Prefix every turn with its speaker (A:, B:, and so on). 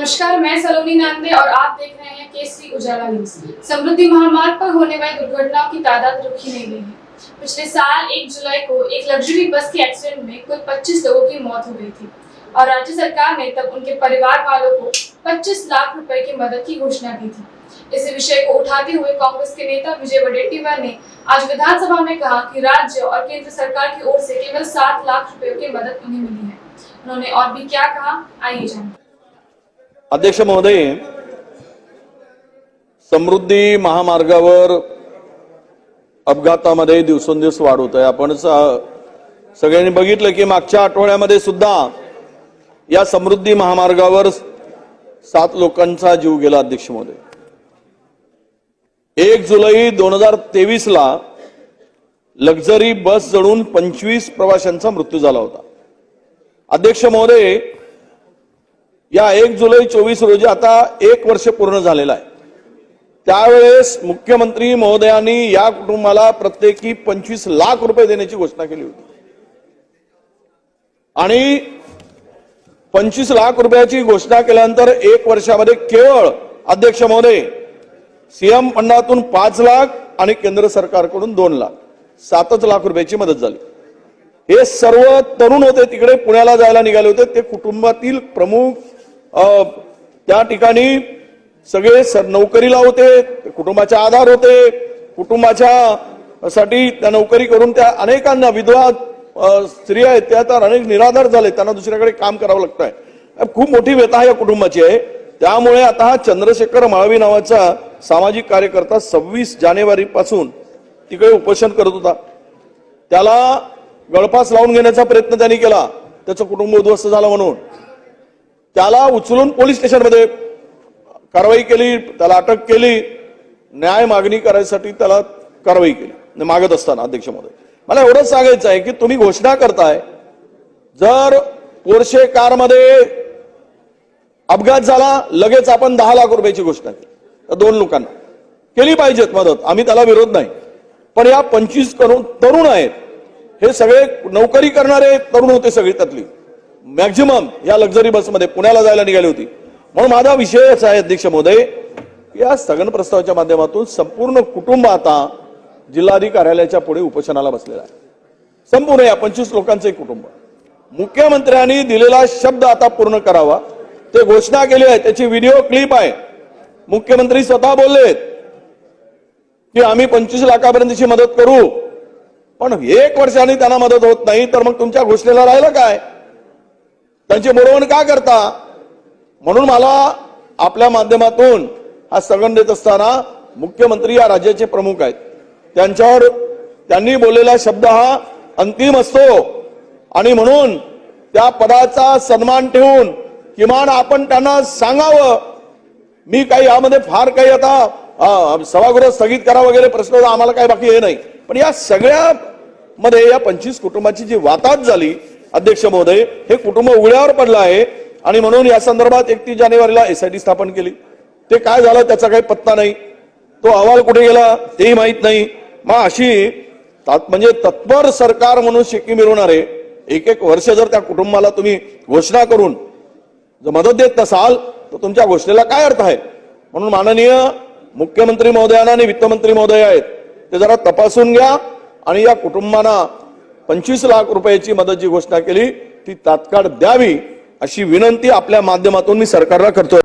A: नमस्कार, मैं सलोनी नांदे और आप देख रहे हैं केसरी उजाला न्यूज। समृद्धि महामार्ग पर होने वाली दुर्घटनाओं की तादाद रुकी नहीं गई है। पिछले साल 1 जुलाई को एक लग्जरी बस के एक्सीडेंट में कुल 25 लोगों की मौत हो गई थी और राज्य सरकार ने तब उनके परिवार वालों को 25 लाख रुपए की मदद की घोषणा की थी। इस विषय को उठाते हुए कांग्रेस के नेता विजय वडेट्टीवार ने आज विधानसभा में कहा कि राज्य और केंद्र सरकार की ओर से केवल 7 लाख रुपए की मदद उन्हें मिली है। उन्होंने और भी क्या कहा, आइए जानें।
B: अध्यक्ष महोदय, समृद्धी महामार्गावर अपघातामध्ये दिवसेंदिवस वाढ होत आहे। आपण सगळ्यांनी बघितलं की मागच्या आठवड्यामध्ये सुद्धा या समृद्धी महामार्गावर 7 लोकांचा जीव गेला। अध्यक्ष महोदय, 1 जुलै 2023 ला लक्झरी बस जळून 25 प्रवाशांचा मृत्यू झाला होता। अध्यक्ष महोदय, या 1 जुलै 24 रोजी आता 1 वर्ष पूर्ण झालेला आहे। त्यावेळेस मुख्यमंत्री महोदयांनी या कुटुंबाला प्रत्येकी 25 लाख रुपये देण्याची घोषणा केली होती आणि 25 लाख रुपयाची घोषणा केल्यानंतर 1 वर्षामध्ये केवळ अध्यक्ष महोदय सीएम फंडातून 5 लाख आणि केंद्र सरकारकडून 2 लाख 7 लाख रुपयाची मदत झाली। हे सर्व तरुण होते, तिकडे पुण्याला जायला निघाले होते। ते कुटुंबातील प्रमुख त्या ठिकाणी सगळे नोकरीला होते, कुटुंबाचा आधार होते, कुटुंबाच्या साठी त्या नोकरी करून त्या अनेकांना विधवा स्त्रिया आहेत त्या तर अनेक निराधार झाले, त्यांना दुसऱ्याकडे काम करावं लागतंय। खूप मोठी व्यथा या कुटुंबाची आहे। त्यामुळे आता हा चंद्रशेखर माळवी नावाचा सामाजिक कार्यकर्ता 26 जानेवारी पासून तिकडे उपोषण करत होता। त्याला गळफास लावून घेण्याचा प्रयत्न त्यांनी केला, त्याचं कुटुंब उद्ध्वस्त झालं म्हणून त्याला उचलून पोलीस स्टेशनमध्ये कारवाई केली, त्याला अटक केली, न्याय मागणी करायसाठी त्याला कारवाई केली। मागत असताना अध्यक्ष महोदय, मला एवढंच सांगायचं आहे की तुम्ही घोषणा करताय, जर पोर्शे कारमध्ये अपघात झाला लगेच आपण 10 लाख रुपयाची घोषणा केली, तर 2 लोकांना केली पाहिजेत मदत, आम्ही त्याला विरोध नाही। पण या 25 तरुण आहेत, हे सगळे नोकरी करणारे तरुण होते, सगळे त्यातली मॅक्झिमम या लक्झरी बसमध्ये पुण्याला जायला निघाली होती। म्हणून माझा विषय असा आहे अध्यक्ष महोदय, या स्थगन प्रस्तावाच्या माध्यमातून संपूर्ण कुटुंब आता जिल्हाधिकारी कार्यालयाच्या पुढे उपोषणाला बसलेला आहे। संपूर्ण या 25 लोकांचे कुटुंब मुख्यमंत्र्यांनी दिलेला शब्द आता पूर्ण करावा, ते घोषणा केली आहे, त्याची व्हिडिओ क्लिप आहे। मुख्यमंत्री स्वतः बोललेत की आम्ही 25 लाखापर्यंतची मदत करू, पण 1 वर्षांनी त्यांना मदत होत नाही, तर मग तुमच्या घोषणेला राहिलं काय? त्यांची मोडवण का करता? म्हणून मला आपल्या माध्यमातून हा स्थगन देत असताना मुख्यमंत्री या राज्याचे प्रमुख आहेत, त्यांच्यावर त्यांनी बोललेला शब्द हा अंतिम असतो आणि म्हणून त्या पदाचा सन्मान ठेवून किमान आपण त्यांना सांगावं। मी काही यामध्ये फार काही आता सभागृह स्थगित करा वगैरे प्रश्न आम्हाला काही बाकी हे नाही, पण या सगळ्या मध्ये या 25 कुटुंबाची जी वाताहत झाली अध्यक्ष महोदय, हे कुटुंब उघड्यावर पडलं आहे आणि म्हणून या संदर्भात 31 जानेवारीला एसआयटी स्थापन केली। ते काय झालं त्याचा काही पत्ता नाही, तो अहवाल कुठे गेला तेही माहित नाही। मग अशी म्हणजे तत्पर सरकार म्हणून शेकी मिरवणारे 1 वर्ष जर त्या कुटुंबाला तुम्ही घोषणा करून जर मदत देत नसाल तर तुमच्या घोषणेला काय अर्थ आहे? म्हणून माननीय मुख्यमंत्री महोदयांना आणि वित्तमंत्री महोदय आहेत ते जरा तपासून घ्या आणि या कुटुंबांना 25 लाख रुपयाची मदत जी घोषणा केली ती तात्काळ द्यावी अशी विनंती आपल्या माध्यमातून मी सरकारला करतोय।